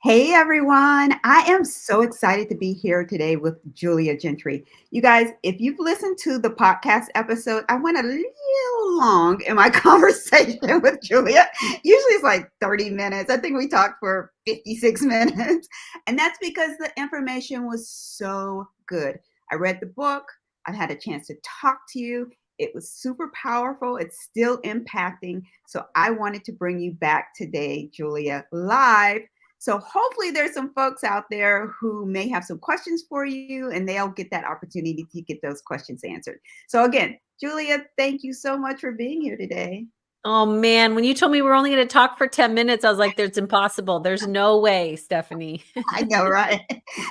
Hey everyone, I am so excited to be here today with Julia Gentry. You guys, if you've listened to the podcast episode, I went a little long in my conversation with Julia. Usually it's like 30 minutes. I think we talked for 56 minutes. And that's because the information was so good. I read the book, I've had a chance to talk to you. It was super powerful. It's still impacting. So I wanted to bring you back today, Julia, live so hopefully there's some folks out there who may have some questions for you and they'll get that opportunity to get those questions answered. So again, Julia, thank you so much for being here today. Oh man, when you told me we're only going to talk for 10 minutes, I was like, "There's impossible. There's no way, Stephanie." I know, right?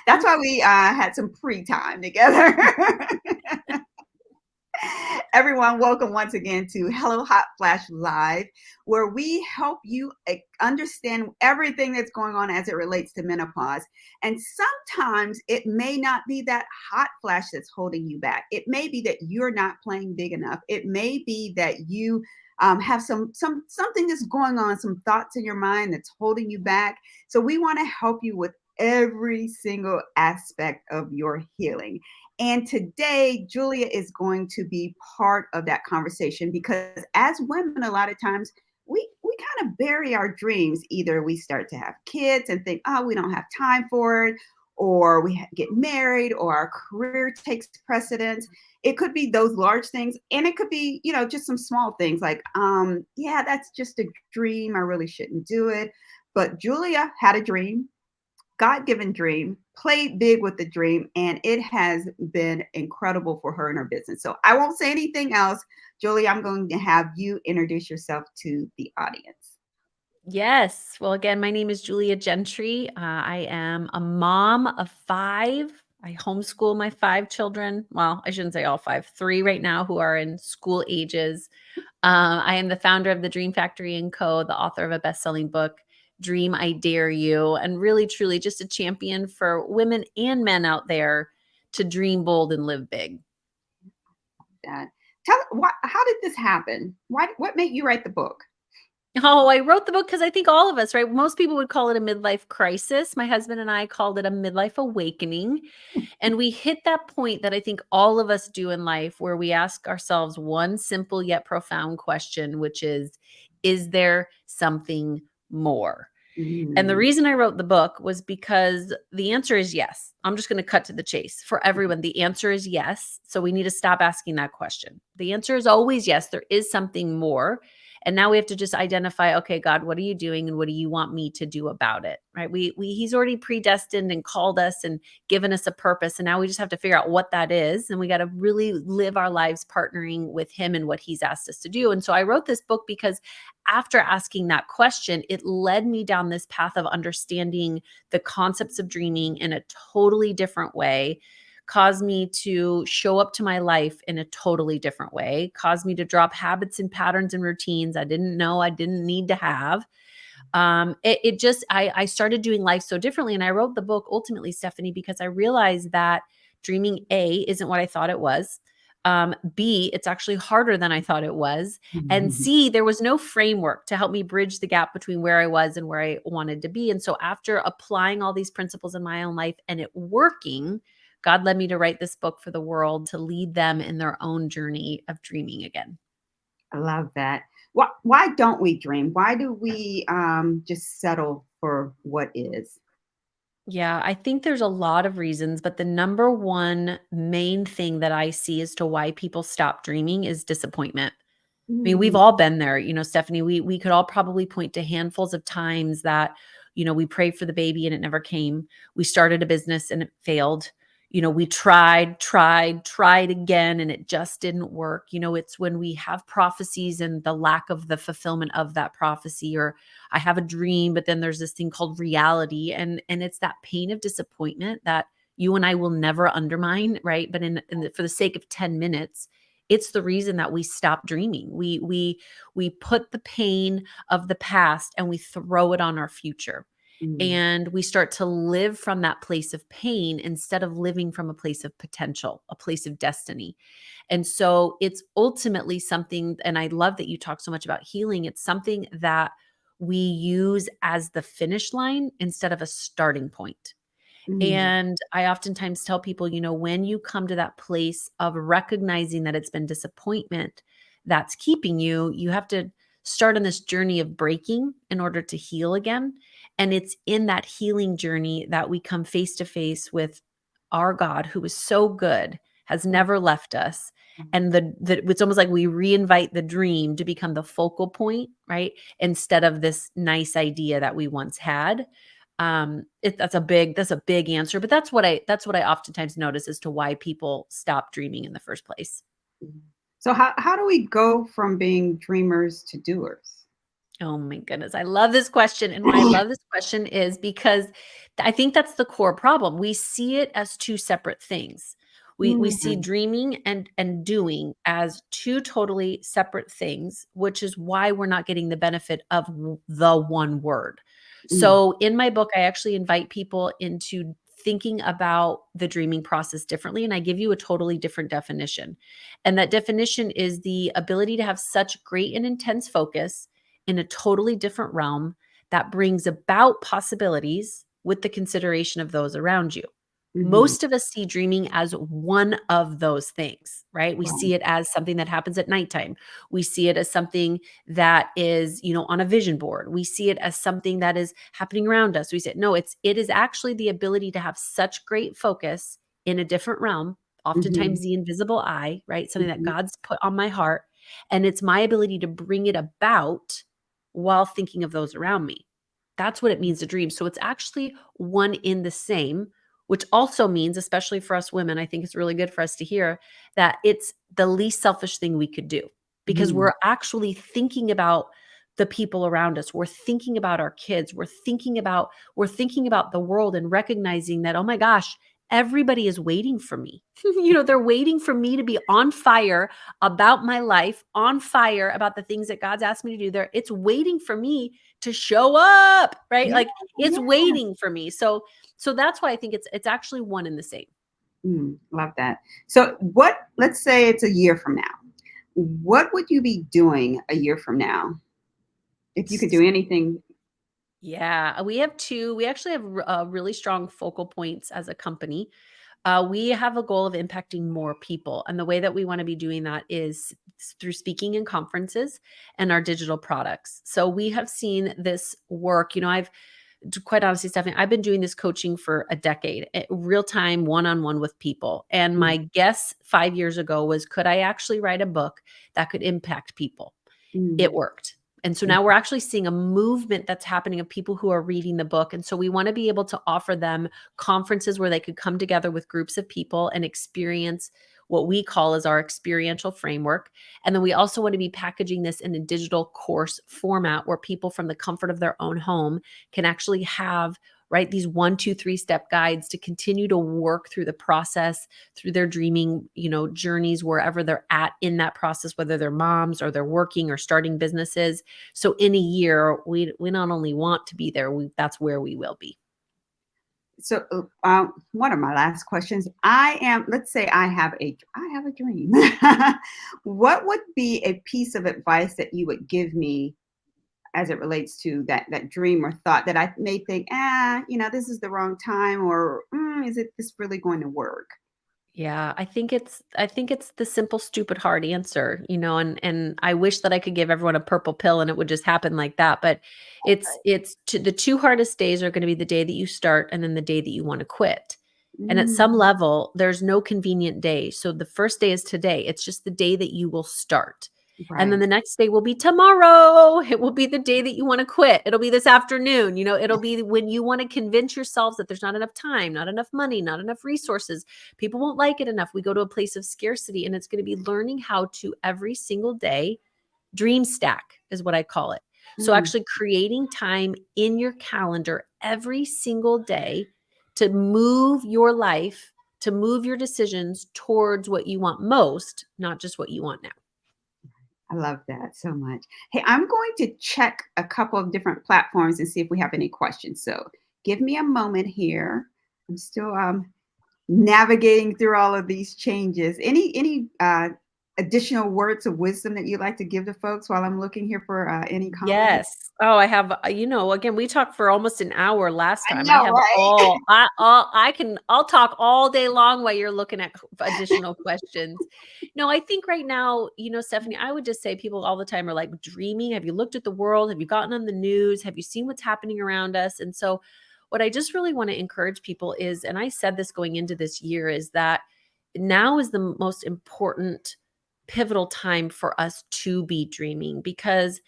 That's why we had some pre-time together. Everyone, welcome once again to Hello Hot Flash Live, where we help you understand everything that's going on as it relates to menopause. And sometimes it may not be that hot flash that's holding you back. It may be that you're not playing big enough. It may be that you have something that's going on, some thoughts in your mind that's holding you back. So we want to help you with every single aspect of your healing. And today, Julia is going to be part of that conversation because as women, a lot of times we kind of bury our dreams. Either we start to have kids and think, oh, we don't have time for it, or we get married, or our career takes precedence. It could be those large things, and it could be, just some small things like, yeah, that's just a dream. I really shouldn't do it. But Julia had a dream, God-given dream, played big with the dream, and it has been incredible for her and her business. So I won't say anything else. Julie, I'm going to have you introduce yourself to the audience. Yes. Well, again, my name is Julia Gentry. I am a mom of 5. I homeschool my 5 children. Well, I shouldn't say all 5, 3 right now who are in school ages. I am the founder of the Dream Factory & Co., the author of a best-selling book, Dream, I Dare You, and really, truly just a champion for women and men out there to dream bold and live big. That how did this happen? What made you write the book? Oh, I wrote the book because I think all of us, right? Most people would call it a midlife crisis. My husband and I called it a midlife awakening. And we hit that point that I think all of us do in life where we ask ourselves one simple yet profound question, which is there something more? And the Mm, reason I wrote the book was because the answer is yes. I'm just going to cut to the chase. For everyone, the answer is yes. So we need to stop asking that question. The answer is always yes. There is something more. And now we have to just identify, okay, God, what are you doing and what do you want me to do about it? Right? He's already predestined and called us and given us a purpose. And now we just have to figure out what that is. And we got to really live our lives partnering with him and what he's asked us to do. And so I wrote this book because after asking that question, it led me down this path of understanding the concepts of dreaming in a totally different way, caused me to show up to my life in a totally different way, caused me to drop habits and patterns and routines I didn't know I didn't need to have. I started doing life so differently. And I wrote the book ultimately, Stephanie, because I realized that dreaming isn't what I thought it was. B, it's actually harder than I thought it was. And mm, C, there was no framework to help me bridge the gap between where I was and where I wanted to be. And so after applying all these principles in my own life and it working, God led me to write this book for the world to lead them in their own journey of dreaming again. I love that. Why don't we dream? Why do we just settle for what is? Yeah, I think there's a lot of reasons, but the number one main thing that I see as to why people stop dreaming is disappointment. I mean, we've Mm, all been there, Stephanie. We could all probably point to handfuls of times that, we prayed for the baby and it never came. We started a business and it failed. We tried again and it just didn't work. It's when we have prophecies and the lack of the fulfillment of that prophecy, or I have a dream, but then there's this thing called reality. And it's that pain of disappointment that you and I will never undermine, right? But for the sake of 10 minutes, it's the reason that we stop dreaming. We put the pain of the past and we throw it on our future. mm, And we start to live from that place of pain instead of living from a place of potential, a place of destiny. And so it's ultimately something, and I love that you talk so much about healing. It's something that we use as the finish line instead of a starting point. Mm, And I oftentimes tell people, when you come to that place of recognizing that it's been disappointment that's keeping you, you have to start on this journey of breaking in order to heal again. And it's in that healing journey that we come face to face with our God, who is so good, has never left us. And it's almost like we reinvite the dream to become the focal point, right? Instead of this nice idea that we once had. That's a big answer, but that's what I oftentimes notice as to why people stop dreaming in the first place. mm. So how do we go from being dreamers to doers? Oh my goodness. I love this question. And why I love this question is because I think that's the core problem. We see it as two separate things. We see Mm, dreaming and doing as two totally separate things, which is why we're not getting the benefit of the one word. mm, So in my book, I actually invite people into thinking about the dreaming process differently. And I give you a totally different definition. And that definition is the ability to have such great and intense focus in a totally different realm that brings about possibilities with the consideration of those around you. mhm. Most of us see dreaming as one of those things, right? We Right. see it as something that happens at nighttime. We see it as something that is, on a vision board. We see it as something that is happening around us. We say, no, it is actually the ability to have such great focus in a different realm, Mhm, oftentimes the invisible eye, right? Something that mhm, God's put on my heart. And it's my ability to bring it about while thinking of those around me. That's what it means to dream. So it's actually one in the same, which also means, especially for us women, I think it's really good for us to hear that it's the least selfish thing we could do because mhm. we're actually thinking about the people around us. We're thinking about our kids. We're thinking about the world and recognizing that, oh my gosh, everybody is waiting for me. They're waiting for me to be on fire about my life, on fire about the things that God's asked me to do there. It's waiting for me to show up, right? Yeah, Like it's yeah. waiting for me. So that's why I think it's actually one and the same. Love that. So let's say it's a year from now. What would you be doing a year from now if you could do anything? Yeah, we actually have really strong focal points as a company. We have a goal of impacting more people. And the way that we want to be doing that is through speaking in conferences and our digital products. So we have seen this work. Quite honestly, Stephanie, I've been doing this coaching for a decade, real time, one on one with people. And Mm, my guess 5 years ago was, could I actually write a book that could impact people? mm, It worked. And so mm, now we're actually seeing a movement that's happening of people who are reading the book. And so we want to be able to offer them conferences where they could come together with groups of people and experience what we call as our experiential framework. And then we also want to be packaging this in a digital course format where people from the comfort of their own home can actually have, right, these 1, 2, 3 step guides to continue to work through the process, through their dreaming, journeys, wherever they're at in that process, whether they're moms or they're working or starting businesses. So in a year, we not only want to be there, that's where we will be. So, one of my last questions. Let's say I have a dream. What would be a piece of advice that you would give me as it relates to that dream or thought that I may think, this is the wrong time, or is it this really going to work? Yeah, I think it's the simple stupid hard answer, and I wish that I could give everyone a purple pill and it would just happen like that, but the two hardest days are going to be the day that you start and then the day that you want to quit. And at some Mm, level, there's no convenient day. So the first day is today. It's just the day that you will start. And then right. the next day will be tomorrow. It will be the day that you want to quit. It'll be this afternoon. It'll be when you want to convince yourselves that there's not enough time, not enough money, not enough resources. People won't like it enough. We go to a place of scarcity, and it's going to be learning how to every single day dream stack is what I call it. So Mm, actually creating time in your calendar every single day to move your life, to move your decisions towards what you want most, not just what you want now. I love that so much. Hey, I'm going to check a couple of different platforms and see if we have any questions. So give me a moment here. I'm still navigating through all of these changes. Any additional words of wisdom that you'd like to give to folks while I'm looking here for any comments? Yes. Oh, I have, again, we talked for almost an hour last I time. I know, have right? I'll talk all day long while you're looking at additional questions. No, I think right now, Stephanie, I would just say people all the time are like dreaming. Have you looked at the world? Have you gotten on the news? Have you seen what's happening around us? And so what I just really want to encourage people is, and I said this going into this year, is that now is the most important pivotal time for us to be dreaming, because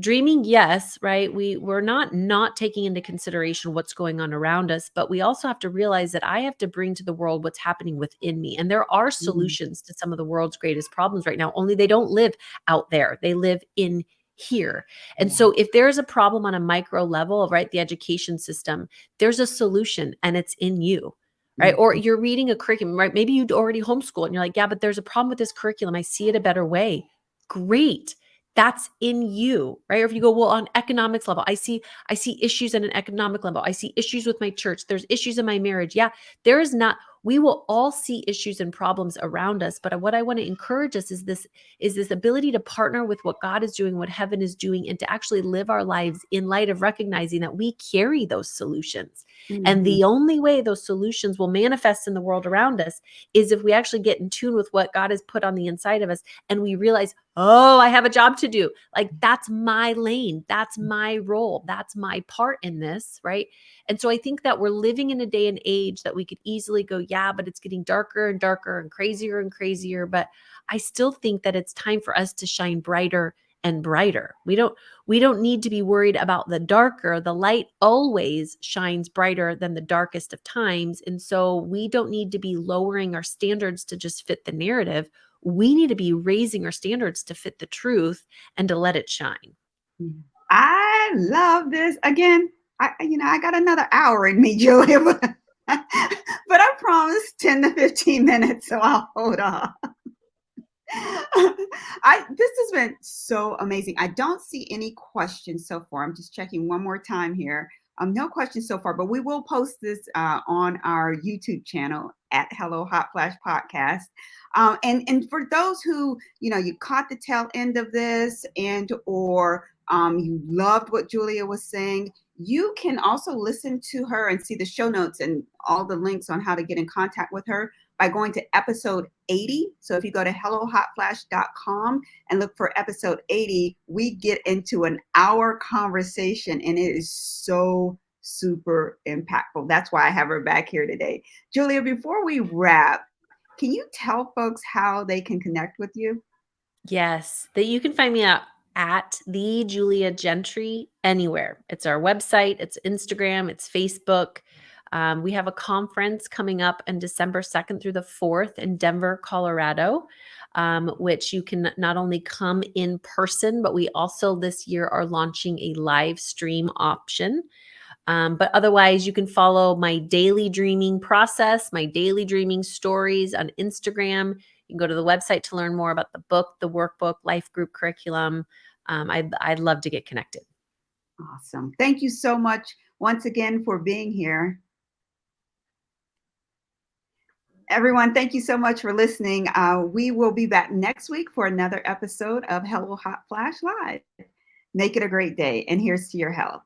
dreaming, yes, right, we're not taking into consideration what's going on around us, but we also have to realize that I have to bring to the world what's happening within me, and there are Mhm. solutions to some of the world's greatest problems right now, only they don't live out there, they live in here. And Yeah. so if there's a problem on a micro level, right, the education system, there's a solution and it's in you. Right. Or Mhm. you're reading a curriculum, right? Maybe you'd already homeschool and you're like, yeah, but there's a problem with this curriculum. I see it a better way. Great. That's in you, right? Or if you go, well, on economics level, I see issues at an economic level. I see issues with my church. There's issues in my marriage. Yeah, there is not. We will all see issues and problems around us. But what I want to encourage us is this ability to partner with what God is doing, what heaven is doing, and to actually live our lives in light of recognizing that we carry those solutions. And Mhm. the only way those solutions will manifest in the world around us is if we actually get in tune with what God has put on the inside of us and we realize, oh, I have a job to do. Like, that's my lane. That's my role. That's my part in this. Right. And so I think that we're living in a day and age that we could easily go, yeah, but it's getting darker and darker and crazier and crazier. But I still think that it's time for us to shine brighter and brighter. We don't need to be worried about the darker. The light always shines brighter than the darkest of times. And so we don't need to be lowering our standards to just fit the narrative. We need to be raising our standards to fit the truth and to let it shine. Yeah. I love this. Again, I got another hour in me, Julia, but I promised 10 to 15 minutes, so I'll hold on. This has been so amazing. I don't see any questions so far. I'm just checking one more time here. No questions so far, but we will post this on our YouTube channel at Hello Hot Flash Podcast. And for those who you caught the tail end of this, and or you loved what Julia was saying, you can also listen to her and see the show notes and all the links on how to get in contact with her by going to episode 80. So if you go to hellohotflash.com and look for episode 80, we get into an hour conversation, and it is so super impactful. That's why I have her back here today. Julia, before we wrap, can you tell folks how they can connect with you? Yes, that you can find me at the Julia Gentry anywhere. It's our website, it's Instagram, it's Facebook. We have a conference coming up on December 2nd through the 4th in Denver, Colorado, which you can not only come in person, but we also this year are launching a live stream option. But otherwise, you can follow my daily dreaming process, my daily dreaming stories on Instagram. You can go to the website to learn more about the book, the workbook, life group curriculum. I'd love to get connected. Awesome. Thank you so much once again for being here. Everyone, thank you so much for listening. We will be back next week for another episode of Hello Hot Flash Live. Make it a great day, and here's to your health.